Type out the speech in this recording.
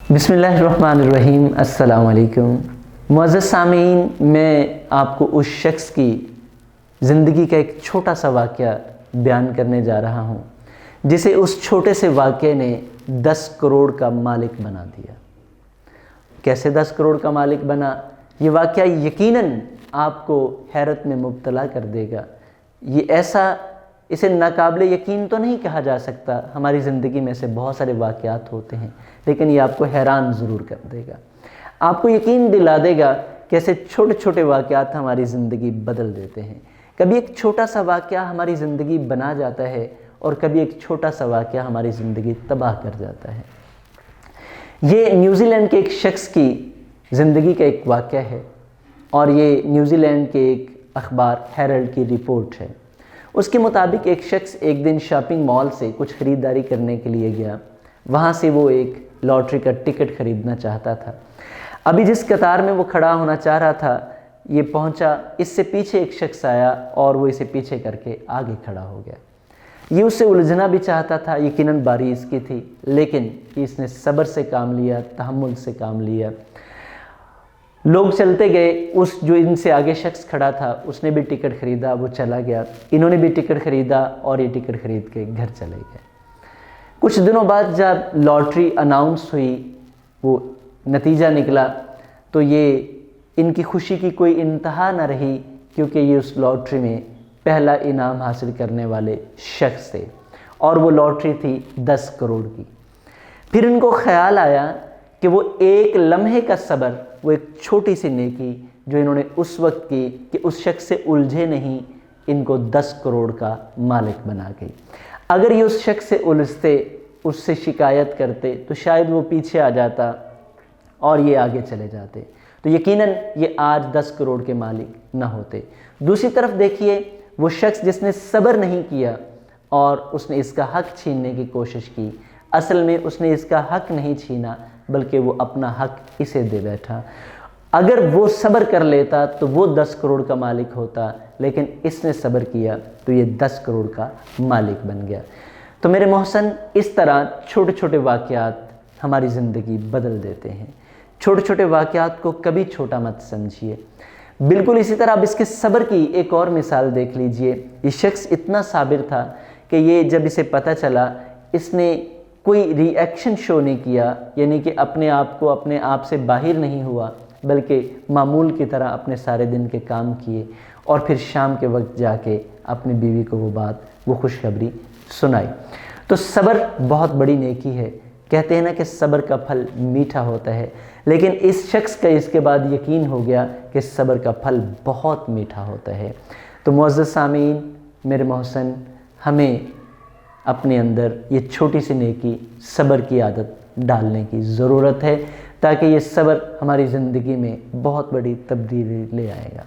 बिस्मिल्लाहिर्रहमानिर्रहीम। अस्सलाम वालेकुम। मुअज़्ज़ज़ सामीन, मैं आपको उस शख्स की ज़िंदगी का एक छोटा सा वाक़या बयान करने जा रहा हूँ जिसे उस छोटे से वाक़े ने 10 करोड़ का मालिक बना दिया। कैसे 10 करोड़ का मालिक बना, ये वाक़या यकीनन आपको हैरत में मुब्तला कर देगा। ये ऐसा, इसे नाकाबिले यकीन तो नहीं कहा जा सकता। हमारी ज़िंदगी में से बहुत सारे वाक़यात होते हैं, लेकिन ये आपको हैरान ज़रूर कर देगा। आपको यकीन दिला देगा कि ऐसे छोटे छोटे वाक़यात हमारी ज़िंदगी बदल देते हैं। कभी एक छोटा सा वाक़या हमारी ज़िंदगी बना जाता है और कभी एक छोटा सा वाक़या हमारी ज़िंदगी तबाह कर जाता है। ये न्यूज़ीलैंड के एक शख्स की ज़िंदगी का एक वाक़या है और ये न्यूज़ीलैंड के एक अखबार हेरल्ड की रिपोर्ट है। उसके मुताबिक एक शख्स एक दिन शॉपिंग मॉल से कुछ ख़रीदारी करने के लिए गया। वहाँ से वो एक लॉटरी का टिकट ख़रीदना चाहता था। अभी जिस कतार में वो खड़ा होना चाह रहा था, ये पहुँचा, इससे पीछे एक शख्स आया और वो इसे पीछे करके आगे खड़ा हो गया। ये उससे उलझना भी चाहता था, यकीनन बारी इसकी थी, लेकिन इसने सब्र से काम लिया, तहम्मुल से काम लिया। लोग चलते गए, उस जो इनसे आगे शख्स खड़ा था उसने भी टिकट ख़रीदा, वो चला गया। इन्होंने भी टिकट ख़रीदा और ये टिकट ख़रीद के घर चले गए। कुछ दिनों बाद जब लॉटरी अनाउंस हुई, वो नतीजा निकला, तो ये इनकी खुशी की कोई इंतहा न रही, क्योंकि ये उस लॉटरी में पहला इनाम हासिल करने वाले शख्स थे और वो लॉटरी थी 10 करोड़ की। फिर इनको ख्याल आया कि वो एक लम्हे का सब्र, वो एक छोटी सी नेकी जो इन्होंने उस वक्त की कि उस शख्स से उलझे नहीं, इनको 10 करोड़ का मालिक बना गई। अगर ये उस शख्स से उलझते, उससे शिकायत करते, तो शायद वो पीछे आ जाता और ये आगे चले जाते, तो यकीनन ये आज 10 करोड़ के मालिक न होते। दूसरी तरफ देखिए, वो शख्स जिसने सब्र नहीं किया और उसने इसका हक़ छीनने की कोशिश की, असल में उसने इसका हक़ नहीं छीना, बल्कि वो अपना हक़ इसे दे बैठा। अगर वो सब्र कर लेता तो वो 10 करोड़ का मालिक होता, लेकिन इसने सब्र किया तो ये 10 करोड़ का मालिक बन गया। तो मेरे मोहसन, इस तरह छोटे छोटे वाक़यात हमारी ज़िंदगी बदल देते हैं। छोटे छोटे वाक़यात को कभी छोटा मत समझिए। बिल्कुल इसी तरह अब इसके सब्र की एक और मिसाल देख लीजिए। ये शख्स इतना साबिर था कि ये जब इसे पता चला, इसने कोई रिएक्शन शो नहीं किया, यानी कि अपने आप को अपने आप से बाहर नहीं हुआ, बल्कि मामूल की तरह अपने सारे दिन के काम किए और फिर शाम के वक्त जाके अपनी बीवी को वो खुशखबरी सुनाई। तो सब्र बहुत बड़ी नेकी है। कहते हैं ना कि सब्र का फल मीठा होता है, लेकिन इस शख्स का इसके बाद यकीन हो गया कि सब्र का फल बहुत मीठा होता है। तो मुअज़्ज़ज़ सामीन, मेरे मोहसन, हमें अपने अंदर ये छोटी सी नेकी, सब्र की आदत डालने की ज़रूरत है, ताकि ये सब्र हमारी ज़िंदगी में बहुत बड़ी तब्दीली ले आएगा।